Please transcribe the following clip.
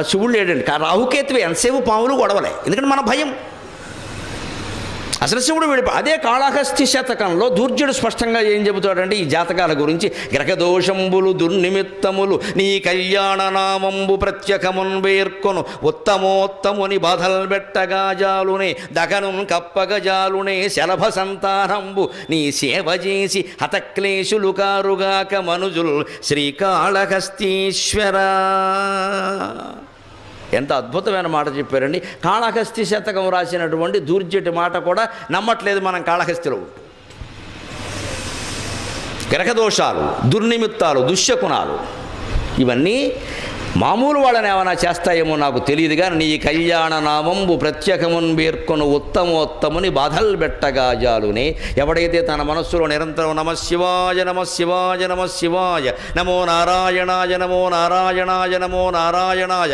శివుడు లేడండి. రాహుకేతువే ఎంతసేపు పాములు గొడవలే, ఎందుకంటే మన భయం. అసలు శివుడు అదే కాళహస్తి శతకంలో దూర్జుడు స్పష్టంగా ఏం చెబుతాడంటే ఈ జాతకాల గురించి, గ్రహదోషంబులు దుర్నిమిత్తములు నీ కళ్యాణ నామంబు ప్రత్యకమున్ వేర్కొను ఉత్తమోత్తముని బాధల్ బెట్టగా జాలునే దగను కప్పగ జాలునే శలభ సంతానంబు నీ సేవ చేసి హతక్లేశులు కారుగాక మనుజుల్ శ్రీకాళహస్తీశ్వరా. ఎంత అద్భుతమైన మాట చెప్పారండి. కాళహస్తి శతకం రాసినటువంటి దూర్జటి మాట కూడా నమ్మట్లేదు మనం కాళహస్తిలో ఉంటూ. గ్రహదోషాలు, దుర్నిమిత్తాలు, దుశ్శకునాలు ఇవన్నీ మామూలు వాళ్ళని ఏమైనా చేస్తాయేమో నాకు తెలియదు, కానీ నీ కళ్యాణ నామంబు ప్రత్యేకమున్ పేర్కొను ఉత్తమోత్తముని బాధల్ బెట్టగా జాలునే. ఎవడైతే తన మనస్సులో నిరంతరం నమశివాయ నమశివాయ నమశివాయ నమో నారాయణాయ నమో నారాయణాయ నమో నారాయణాయ